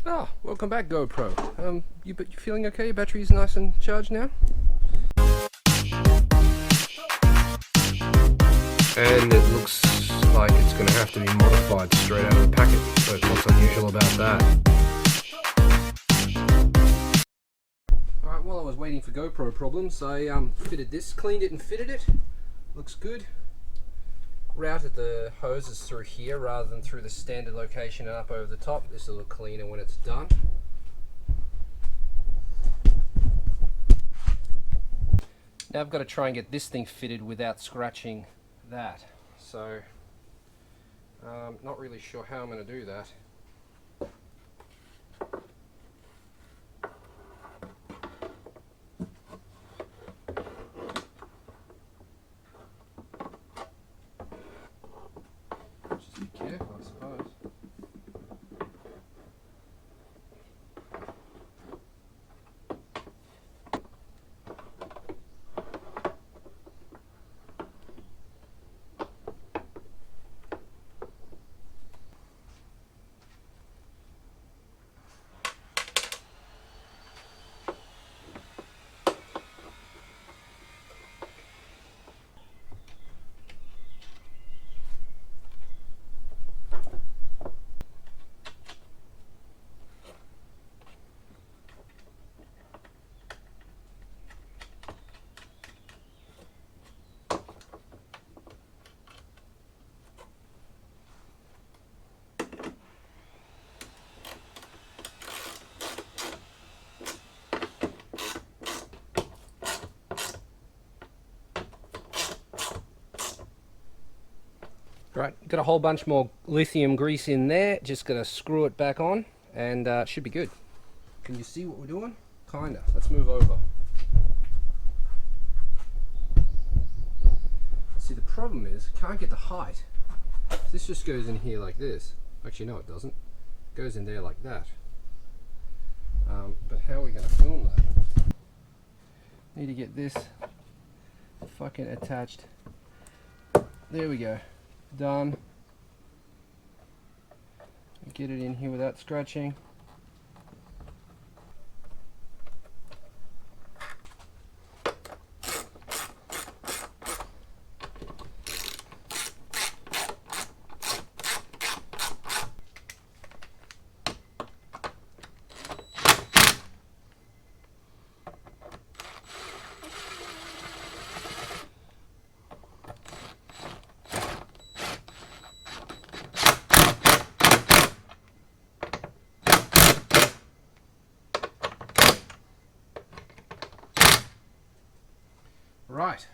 Ah, welcome back, GoPro. You feeling okay? Your battery's nice and charged now? And it looks like it's going to have to be modified straight out of the packet, but what's unusual about that? Alright, while I was waiting for GoPro problems, I fitted this, cleaned it and fitted it. Looks good. Routed the hoses through here rather than through the standard location and up over the top. This will look cleaner when it's done. Now I've got to try and get this thing fitted without scratching that. So, not really sure how I'm going to do that. Just be careful, I suppose. Right, got a whole bunch more lithium grease in there. Just gonna screw it back on and it should be good. Can you see what we're doing? Kinda. Let's move over. See, the problem is, can't get the height. This just goes in here like this. Actually, no, it doesn't. It goes in there like that. But how are we gonna film that? Need to get this fucking attached. There we go. Done. Get it in here without scratching. Right,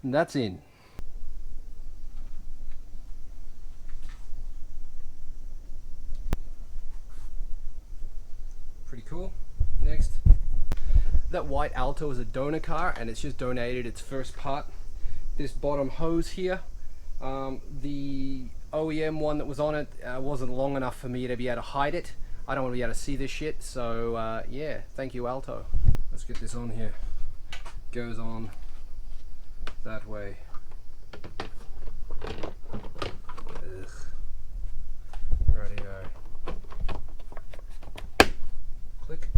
and that's in. Pretty cool. Next, that white Alto is a donor car and it's just donated its first part. This bottom hose here, the OEM one that was on it wasn't long enough for me to be able to hide it. I don't want to be able to see this shit, so yeah, thank you, Alto. Let's get this on here. Goes on that way. Ugh. Rightio. Click.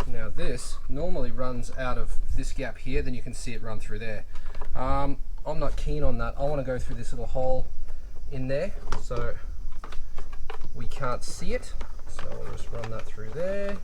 Now this normally runs out of this gap here, then you can see it run through there. I'm not keen on that. I want to go through this little hole in there so we can't see it. So I'll just run that through there.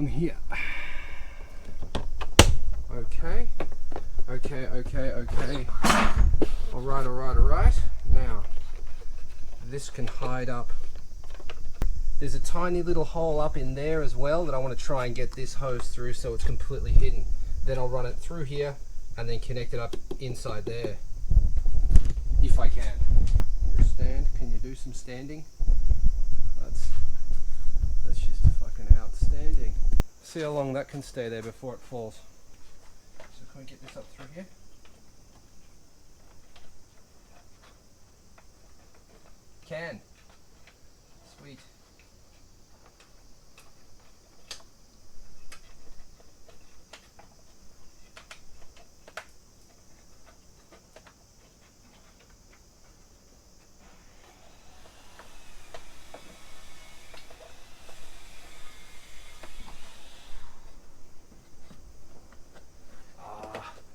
Here. Okay. Alright. Now, this can hide up. There's a tiny little hole up in there as well that I want to try and get this hose through so it's completely hidden. Then I'll run it through here and then connect it up inside there. If I can. Your stand, can you do some standing? That's just fucking outstanding. See how long that can stay there before it falls. So can we get this up through here? Can. Sweet.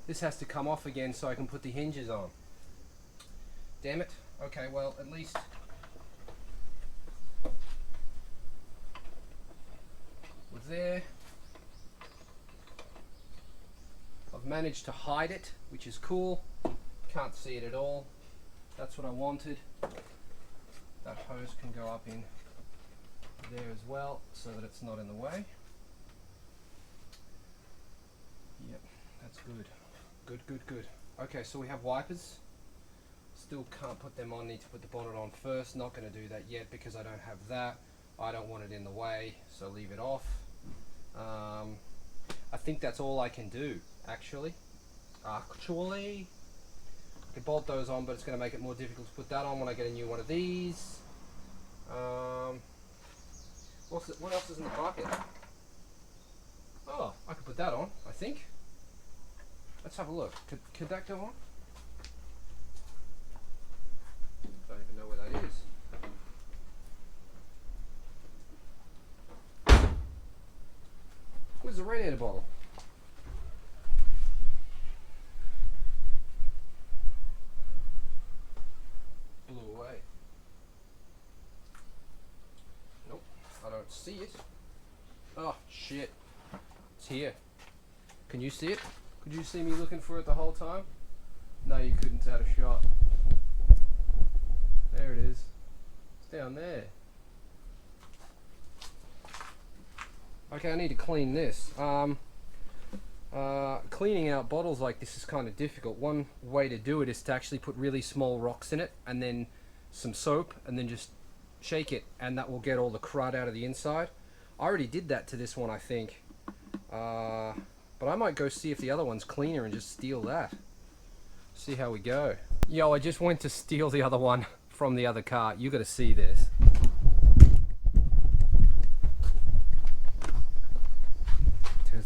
This has to come off again so I can put the hinges on. Damn it. Okay, well, at least we're there. I've managed to hide it, which is cool. Can't see it at all. That's what I wanted. That hose can go up in there as well so that it's not in the way. Yep, that's good. Good, good, good. Okay, so we have wipers. Still can't put them on, need to put the bonnet on first. Not going to do that yet because I don't have that. I don't want it in the way, so leave it off. I think that's all I can do, actually. I can bolt those on, but it's going to make it more difficult to put that on when I get a new one of these. What else is in the bucket? Oh, I could put that on, I think. Let's have a look. Could that go on? Don't even know where that is. Where's the radiator bottle? Blew away. Nope, I don't see it. Oh, shit. It's here. Can you see it? Could you see me looking for it the whole time? No, you couldn't out of shot. There it is. It's down there. Okay, I need to clean this. Cleaning out bottles like this is kind of difficult. One way to do it is to actually put really small rocks in it and then some soap and then just shake it, and that will get all the crud out of the inside. I already did that to this one, I think. But I might go see if the other one's cleaner and just steal that. See how we go. Yo, I just went to steal the other one from the other car. You gotta see this.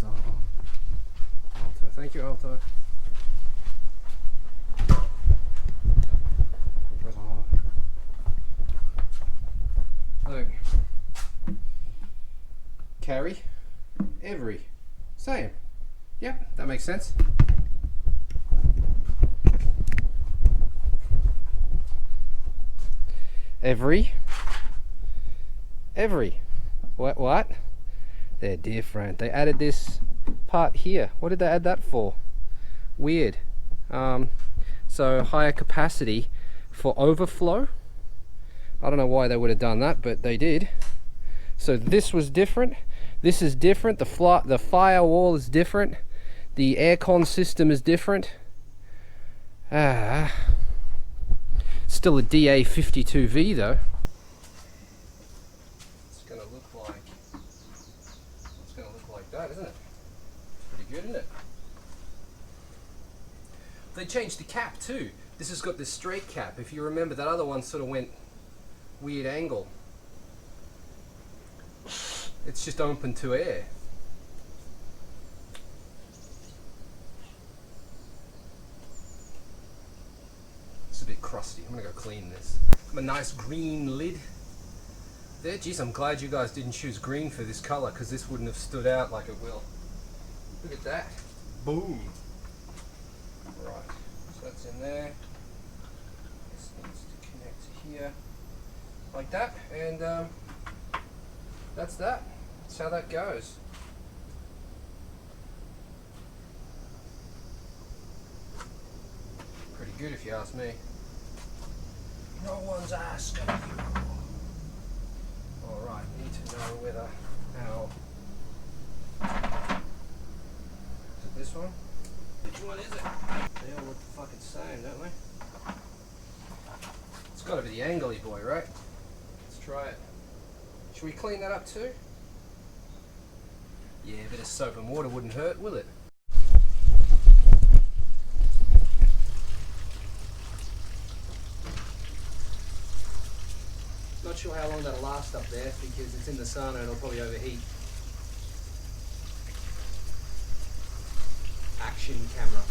Alto. Thank you, Alto. Look. Carry. Every. Same. Yep, that makes sense. Every. What? They're different. They added this part here. What did they add that for? Weird. So higher capacity for overflow. I don't know why they would have done that, but they did. So this was different. This is different. The firewall is different. The aircon system is different. Still a DA52V though. It's gonna look like that, isn't it? Pretty good, isn't it? They changed the cap too. This has got this straight cap. If you remember, that other one sort of went weird angle. It's just open to air. It's a bit crusty. I'm gonna go clean this. A nice green lid there. Geez, I'm glad you guys didn't choose green for this color, because this wouldn't have stood out like it will. Look at that. Boom. Right, so that's in there. This needs to connect to here like that, and that's that. That's how that goes. Pretty good if you ask me. No one's asking you. Alright, need to know whether our... Is it this one? Which one is it? They all look the fucking same, don't they? It's gotta be the angly boy, right? Let's try it. Should we clean that up too? Yeah, a bit of soap and water wouldn't hurt, will it? Not sure how long that'll last up there because it's in the sun and it'll probably overheat. Action camera.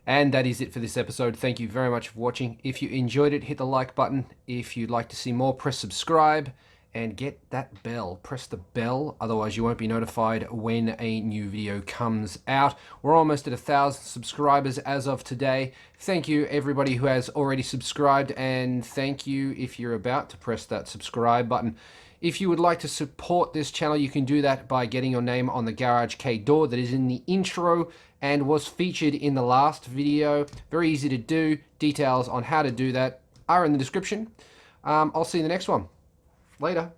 And that is it for this episode. Thank you very much for watching. If you enjoyed it, hit the like button. If you'd like to see more, press subscribe and get that bell. Press the bell, otherwise you won't be notified when a new video comes out. We're almost at 1,000 subscribers as of today. Thank you everybody who has already subscribed, and thank you if you're about to press that subscribe button. If you would like to support this channel, you can do that by getting your name on the Garage Kei door that is in the intro and was featured in the last video. Very easy to do. Details on how to do that are in the description. I'll see you in the next one. Later.